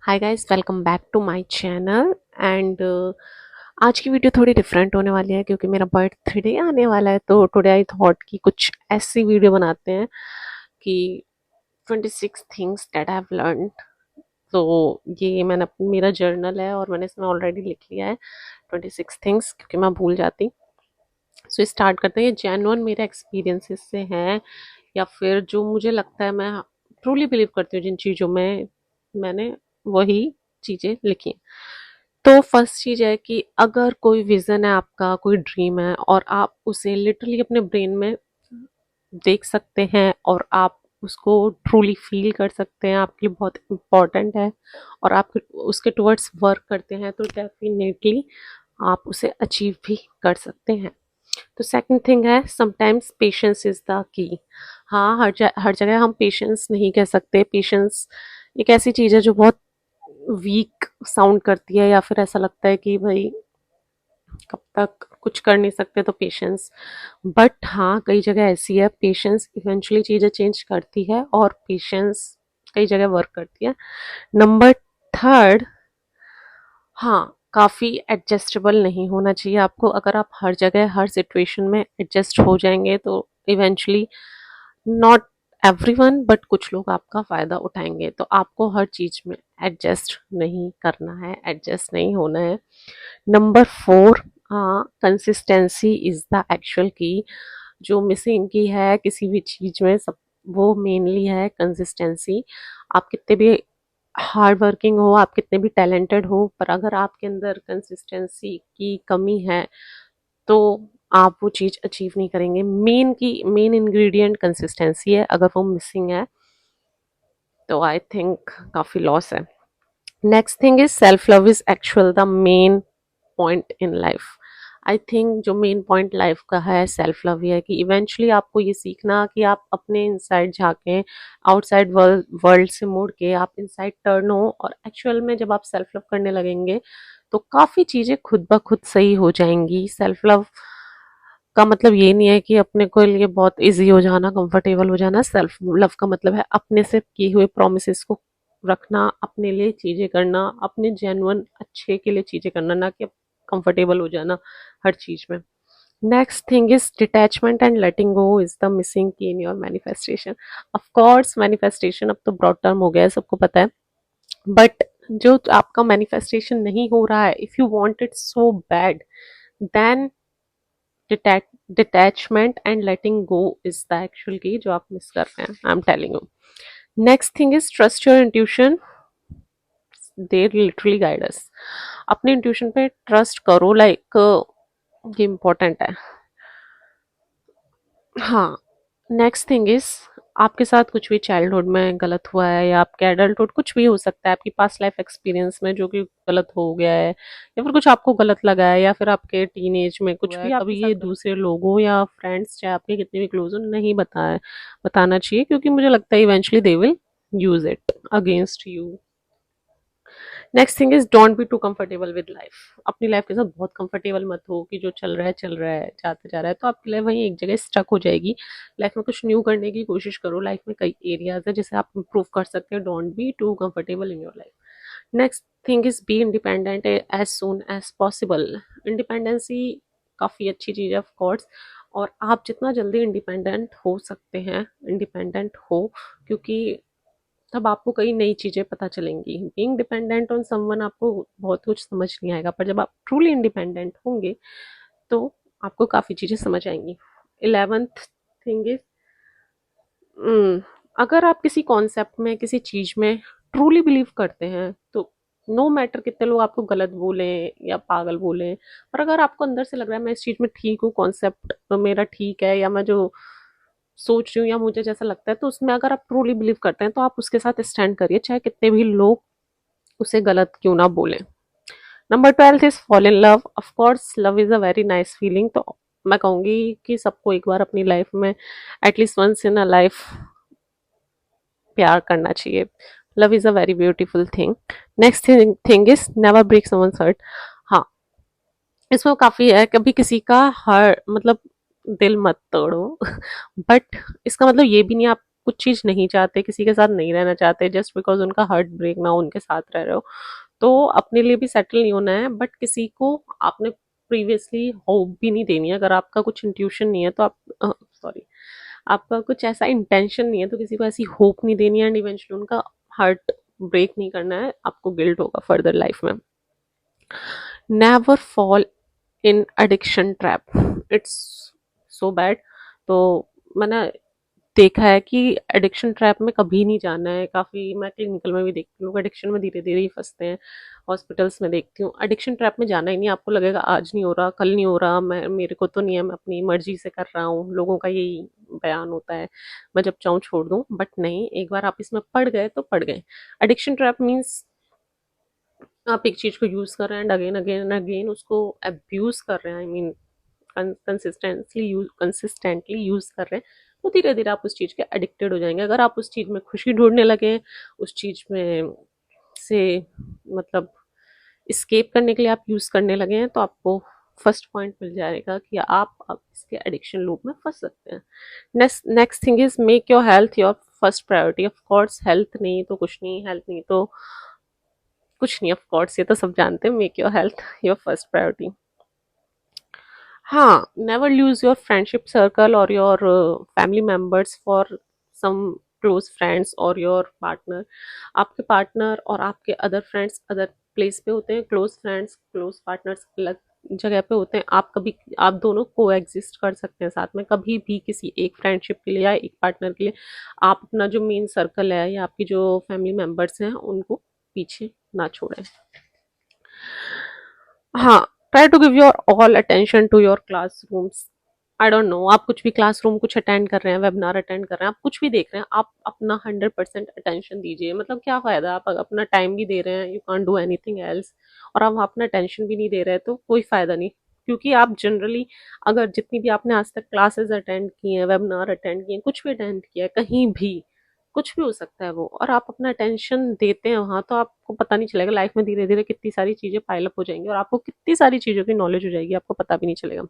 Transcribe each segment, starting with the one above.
Hi guys, welcome back to my channel. And आज की video थोड़ी डिफरेंट होने वाली है क्योंकि मेरा बर्थडे आने वाला है। तो टुडे आई थॉट कि कुछ ऐसी वीडियो बनाते हैं कि 26 things that I have learned. तो ये मेरा जर्नल है और मैंने इसमें ऑलरेडी लिख लिया है 26 थिंग्स क्योंकि मैं भूल जाती। सो स्टार्ट करते हैं। ये जेन्युइन मेरे एक्सपीरियंसेस से हैं या फिर जो मुझे लगता है, मैं ट्रूली बिलीव करती हूँ जिन चीज़ों में, मैंने वही चीज़ें लिखी हैं। तो फर्स्ट चीज़ है कि अगर कोई विज़न है आपका, कोई ड्रीम है और आप उसे लिटरली अपने ब्रेन में देख सकते हैं और आप उसको ट्रूली फील कर सकते हैं, आपके लिए बहुत इम्पोर्टेंट है और आप उसके टुवर्ड्स वर्क करते हैं, तो डेफिनेटली आप उसे अचीव भी कर सकते हैं। तो सेकंड थिंग है, sometimes patience is the key. हाँ, हर जगह हम पेशेंस नहीं कह सकते। पेशेंस एक ऐसी चीज़ है जो बहुत वीक साउंड करती है या फिर ऐसा लगता है कि भाई कब तक कुछ कर नहीं सकते, तो पेशेंस। बट हाँ, कई जगह ऐसी है पेशेंस इवेंचुअली चीज़ें चेंज करती है और पेशेंस कई जगह वर्क करती है। नंबर थर्ड, हाँ, काफ़ी एडजस्टेबल नहीं होना चाहिए आपको। अगर आप हर जगह हर सिचुएशन में एडजस्ट हो जाएंगे तो इवेंचुअली, नॉट एवरीवन बट कुछ लोग आपका फ़ायदा उठाएंगे। तो आपको हर चीज़ में एडजस्ट नहीं करना है, एडजस्ट नहीं होना है। नंबर फोर, हाँ, consistency is the actual key. जो मिसिंग की है किसी भी चीज़ में, सब वो मेनली है कंसिस्टेंसी। आप कितने भी हार्ड वर्किंग हो, आप कितने भी टैलेंटेड हो, पर अगर आपके अंदर कंसिस्टेंसी की कमी है तो आप वो चीज़ अचीव नहीं करेंगे। मेन इंग्रेडिएंट कंसिस्टेंसी है, अगर वो मिसिंग है तो आई थिंक काफ़ी लॉस है। Next thing is self love is actual the main point in life. I think जो मेन पॉइंट लाइफ का है सेल्फ लव ही है कि इवेंचुअली आपको ये सीखना कि आप अपने इनसाइड झांकें, आउटसाइड वर्ल्ड से मुड़ के आप इनसाइड टर्न हो, और एक्चुअल में जब आप सेल्फ लव करने लगेंगे तो काफ़ी चीज़ें खुद ब खुद सही हो जाएंगी। सेल्फ लव का मतलब ये नहीं है कि अपने को लिए बहुत इजी हो जाना, कंफर्टेबल हो जाना। सेल्फ लव का मतलब है अपने से किए हुए प्रोमिसेस को रखना, अपने लिए चीज़ें करना, अपने जेन्युइन अच्छे के लिए चीज़ें करना, ना कि कंफर्टेबल हो जाना हर चीज़ में। Next thing is detachment and letting go is the missing key in your manifestation. Of course manifestation अब तो ब्रॉड टर्म हो गया है, सबको पता है। बट जो आपका मैनिफेस्टेशन नहीं हो रहा है, if you want it so bad, then detachment and letting go is the actual key, जो आप मिस कर रहे हैं, I am telling you. Next thing is trust your intuition, they literally guide us. अपने इंट्यूशन पे trust करो, like ये important है। हाँ, नेक्स्ट थिंग इज, आपके साथ कुछ भी चाइल्डहुड में गलत हुआ है या आपके एडल्टहुड, कुछ भी हो सकता है आपकी पास्ट लाइफ एक्सपीरियंस में जो कि गलत हो गया है या फिर कुछ आपको गलत लगा है या फिर आपके टीनेज में कुछ भी कभी ये दूसरे लोगों या फ्रेंड्स, चाहे आपके कितने भी क्लोज हो, नहीं बताना चाहिए, क्योंकि मुझे लगता है eventually they will use it against you. Next thing is don't be too comfortable with life. अपनी लाइफ के साथ बहुत कंफर्टेबल मत हो कि जो चल रहा है चल रहा है, जाते जा रहा है, तो आपकी लाइफ वहीं एक जगह स्टक हो जाएगी। लाइफ में कुछ न्यू करने की कोशिश करो। लाइफ में कई एरियाज है जिसे आप इम्प्रूव कर सकते हो। Don't be too comfortable in your life. Next thing is be independent as soon as possible. Independency काफ़ी अच्छी चीज़ है ऑफ कोर्स, और आप जितना जल्दी इंडिपेंडेंट हो सकते हैं इंडिपेंडेंट हो, क्योंकि तब आपको कई नई चीज़ें पता चलेंगी। बीइंग डिपेंडेंट ऑन समवन आपको बहुत कुछ समझ नहीं आएगा, पर जब आप ट्रूली इंडिपेंडेंट होंगे तो आपको काफ़ी चीज़ें समझ आएंगी। 11th थिंग इज, अगर आप किसी कॉन्सेप्ट में, किसी चीज़ में ट्रूली बिलीव करते हैं तो नो मैटर कितने लोग आपको गलत बोलें या पागल बोलें, पर अगर आपको अंदर से लग रहा है मैं इस चीज़ में ठीक हूँ, कॉन्सेप्ट मेरा ठीक है, या मैं जो सोच रही हूँ या मुझे जैसा लगता है, तो उसमें अगर आप ट्रूली बिलीव करते हैं तो आप उसके साथ स्टैंड करिए, चाहे कितने भी लोग उसे गलत क्यों ना बोलें। Number 12 is fall in love. Of course love is a very nice feeling, तो मैं कहूँगी कि सबको एक बार अपनी लाइफ में at least once in a life प्यार करना चाहिए। Love is a very beautiful thing. Next thing is never break someone's heart. हाँ, इसमें काफ़ी है, कभी किसी का हर मतलब दिल मत तोड़ो बट इसका मतलब ये भी नहीं आप कुछ चीज़ नहीं चाहते, किसी के साथ नहीं रहना चाहते जस्ट बिकॉज उनका हार्ट ब्रेक ना हो, उनके साथ रह रहे हो, तो अपने लिए भी सेटल नहीं होना है, बट किसी को आपने प्रीवियसली होप भी नहीं देनी है। अगर आपका कुछ इंट्यूशन नहीं है तो आप सॉरी आपका कुछ ऐसा इंटेंशन नहीं है तो किसी को ऐसी होप नहीं देनी है एंड इवेंचुअली उनका हार्ट ब्रेक नहीं करना है, आपको गिल्ट होगा फर्दर लाइफ में। Never fall in addiction trap, it's so bad. तो मैंने देखा है कि एडिक्शन ट्रैप में कभी नहीं जाना है। काफ़ी मैं क्लिनिकल में भी देखती हूँ, लोग एडिक्शन में धीरे धीरे ही फंसते हैं। हॉस्पिटल्स में देखती हूँ, एडिक्शन ट्रैप में जाना ही नहीं। आपको लगेगा आज नहीं हो रहा, कल नहीं हो रहा, मैं मेरे को तो नहीं है, मैं अपनी मर्जी से कर रहा हूँ, लोगों का यही बयान होता है, मैं जब चाहूँ छोड़ दूँ। बट नहीं, एक बार आप इसमें पड़ गए तो पड़ गए। एडिक्शन ट्रैप मीन्स आप एक चीज़ को यूज़ कर रहे हैं, अगेन अगेन अगेन उसको अब्यूज़ कर रहे हैं, आई मीन कंसिस्टेंटली यूज़ कर रहे हैं, तो धीरे धीरे आप उस चीज़ के एडिक्टेड हो जाएंगे। अगर आप उस चीज़ में खुशी ढूंढने लगे, उस चीज़ में से मतलब इस्केप करने के लिए आप यूज़ करने लगे हैं, तो आपको फर्स्ट पॉइंट मिल जाएगा कि आप अब इसके एडिक्शन लूप में फंस सकते हैं। Next thing is make your health your first priority. Of course health नहीं तो कुछ नहीं, हेल्थ नहीं तो कुछ नहीं, ऑफ कोर्स ये तो सब जानते हैं, make your health your first priority. हाँ, never lose your friendship circle और your family members for some close friends और योर पार्टनर। आपके पार्टनर और आपके अदर फ्रेंड्स अदर प्लेस पे होते हैं, क्लोज फ्रेंड्स क्लोज पार्टनर्स अलग जगह पे होते हैं। आप दोनों को एग्जिस्ट कर सकते हैं साथ में, कभी भी किसी एक फ्रेंडशिप के लिए या एक पार्टनर के लिए आप अपना जो मेन सर्कल है या आपकी जो फैमिली मेंबर्स हैं उनको पीछे ना छोड़ें। हाँ, try to give your all attention to your classrooms. I don't know, आप कुछ भी क्लासरूम कुछ अटेंड कर रहे हैं, वेबिनार अटेंड कर रहे हैं, आप कुछ भी देख रहे हैं, आप अपना 100% अटेंशन दीजिए। मतलब क्या फ़ायदा, आप अपना टाइम भी दे रहे हैं, you can't do anything else, और आप अपना अटेंशन भी नहीं दे रहे हैं, तो कोई फ़ायदा नहीं। क्योंकि आप जनरली अगर जितनी भी आपने आज तक क्लासेस अटेंड की हैं, वेबिनार अटेंड किए हैं, कुछ भी अटेंड किया है, कहीं भी कुछ भी हो सकता है वो, और आप अपना अटेंशन देते हैं वहाँ, तो आपको पता नहीं चलेगा लाइफ में धीरे धीरे कितनी सारी चीज़ें पाइल अप हो जाएंगी और आपको कितनी सारी चीज़ों की नॉलेज हो जाएगी, आपको पता भी नहीं चलेगा।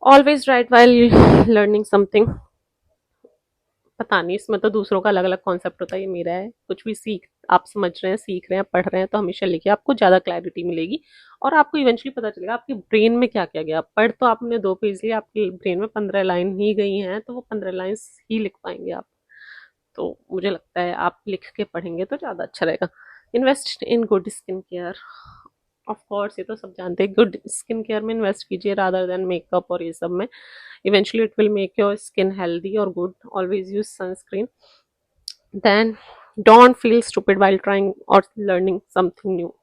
Always right while learning something. पता नहीं, इसमें तो दूसरों का अलग अलग कॉन्सेप्ट होता है, ये मेरा है। कुछ भी सीख आप समझ रहे हैं, सीख रहे हैं, पढ़ रहे हैं, तो हमेशा लिखिए, आपको ज़्यादा क्लैरिटी मिलेगी और आपको इवेंचुअली पता चलेगा आपके ब्रेन में क्या क्या गया। पढ़ तो आपने 2 पेज लिए, आपके ब्रेन में 15 लाइन ही गई हैं, तो वो 15 लाइन्स ही लिख पाएंगे आप। तो मुझे लगता है आप लिख के पढ़ेंगे तो ज़्यादा अच्छा रहेगा। Invest in good skin care. Of course ये तो सब जानते हैं, गुड स्किन केयर में इन्वेस्ट कीजिए रादर देन मेकअप और ये सब में। Eventually it will make your skin healthy और good. Always use sunscreen. Then don't feel stupid while trying और लर्निंग समथिंग न्यू।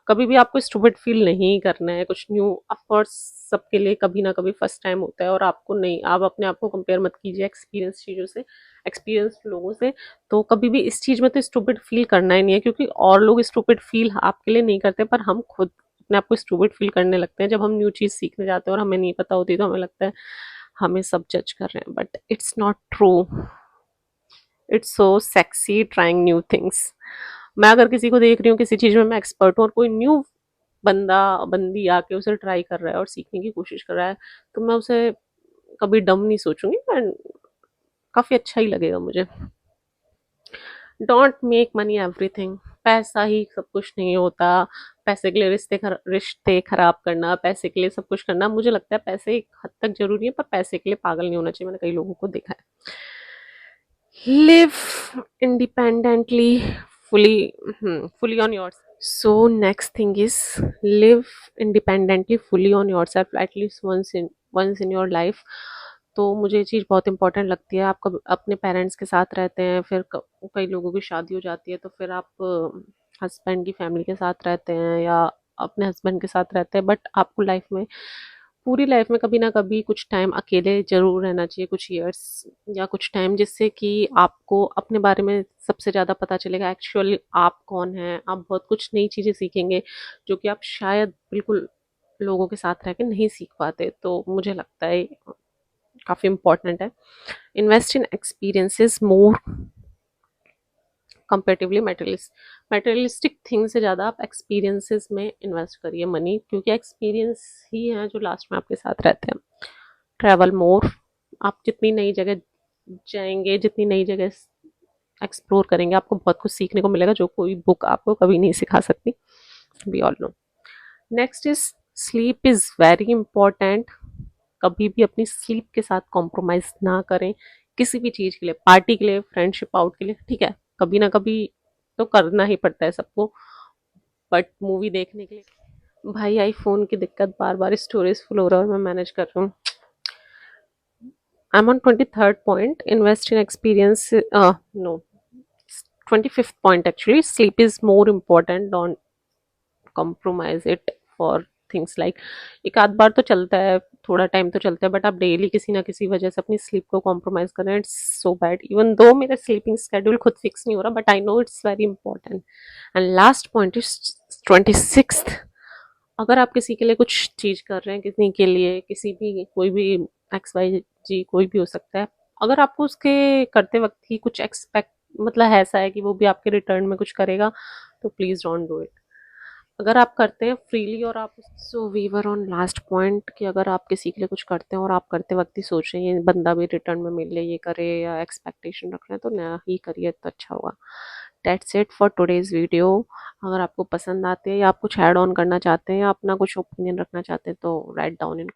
कभी भी आपको स्टूपिड फील नहीं करना है कुछ न्यू। ऑफ कोर्स सबके लिए कभी ना कभी फर्स्ट टाइम होता है, और आपको नहीं, आप अपने आप को कंपेयर मत कीजिए एक्सपीरियंस चीज़ों से, एक्सपीरियंस लोगों से। तो कभी भी इस चीज़ में तो स्टूपिड फील करना ही नहीं है, क्योंकि और लोग स्टूपिड फील आपके लिए नहीं करते, पर हम खुद अपने आप को स्टूपिड फील करने लगते हैं जब हम न्यू चीज़ सीखने जाते हैं और हमें नहीं पता होती, तो हमें लगता है हमें सब जज कर रहे हैं, but it's not true. It's so sexy trying new things. मैं अगर किसी को देख रही हूँ किसी चीज़ में मैं एक्सपर्ट हूँ और कोई न्यू बंदा बंदी आके उसे ट्राई कर रहा है और सीखने की कोशिश कर रहा है, तो मैं उसे कभी डम नहीं सोचूंगी, मैं काफ़ी अच्छा ही लगेगा मुझे। Don't make money everything. पैसा ही सब कुछ नहीं होता। पैसे के लिए रिश्ते खराब करना, पैसे के लिए सब कुछ करना, मुझे लगता है पैसे एक हद तक जरूरी है, पर पैसे के लिए पागल नहीं होना चाहिए। मैंने कई लोगों को देखा है। Live independently fully on yourself. So next thing is live independently fully on yourself at least once in your life। तो मुझे ये चीज़ बहुत इंपॉर्टेंट लगती है। आप कब अपने पेरेंट्स के साथ रहते हैं, फिर कई लोगों की शादी हो जाती है, तो फिर आप हस्बैंड की फैमिली के साथ रहते हैं या अपने हस्बैंड के साथ रहते हैं, बट आपको लाइफ में पूरी लाइफ में कभी ना कभी कुछ टाइम अकेले ज़रूर रहना चाहिए, कुछ ईयर्स या कुछ टाइम, जिससे कि आपको अपने बारे में सबसे ज़्यादा पता चलेगा एक्चुअली आप कौन हैं। आप बहुत कुछ नई चीज़ें सीखेंगे जो कि आप शायद बिल्कुल लोगों के साथ रह के नहीं सीख पाते। तो मुझे लगता है काफ़ी इम्पोर्टेंट है। Invest in experiences more comparatively materialistic thing से ज़्यादा आप एक्सपीरियंसेस में इन्वेस्ट करिए मनी, क्योंकि एक्सपीरियंस ही है जो लास्ट में आपके साथ रहते हैं। ट्रैवल मोर। आप जितनी नई जगह जाएंगे, जितनी नई जगह एक्सप्लोर करेंगे, आपको बहुत कुछ सीखने को मिलेगा जो कोई बुक आपको कभी नहीं सिखा सकती। We all know. Next is sleep is very important. कभी भी अपनी स्लीप के साथ कॉम्प्रोमाइज ना करें, किसी भी चीज़ के लिए, पार्टी के लिए, फ्रेंडशिप आउट के लिए, ठीक है, कभी ना कभी तो करना ही पड़ता है सबको, बट मूवी देखने के लिए भाई आईफोन की दिक्कत, बार बार स्टोरेज फुल हो रहा है और मैं मैनेज कर रहा हूँ। I am on 23rd point, invest in experience, no, 25th point actually, sleep is more important, don't compromise it for things like, एक आध बार तो चलता है, थोड़ा टाइम तो चलता है, बट आप डेली किसी ना किसी वजह से अपनी स्लीप को कॉम्प्रोमाइज कर रहे हैं, it's so bad. Even though मेरा स्लीपिंग स्केड्यूल खुद फिक्स नहीं हो रहा, but I know it's very important. And last point is 26th, अगर आप किसी के लिए कुछ चीज कर रहे हैं, किसी के लिए, किसी भी, कोई भी, एक्स वाई जी कोई भी हो सकता है, अगर आपको उसके करते वक्त ही कुछ एक्सपेक्ट, मतलब ऐसा है कि वो भी आपके रिटर्न में कुछ करेगा, तो प्लीज डोंट डू इट। अगर आप करते हैं फ्रीली और आप, so we were on last point, कि अगर आप किसी के लिए कुछ करते हैं और आप करते वक्त ही सोच रहे हैं ये बंदा भी रिटर्न में मिले, ये करे, या एक्सपेक्टेशन रख रहे हैं, तो ना ही करिए तो अच्छा होगा। That's it for today's video. अगर आपको पसंद आते हैं या आप कुछ ऐड ऑन करना चाहते हैं या अपना कुछ ओपिनियन रखना चाहते हैं तो राइट डाउन इन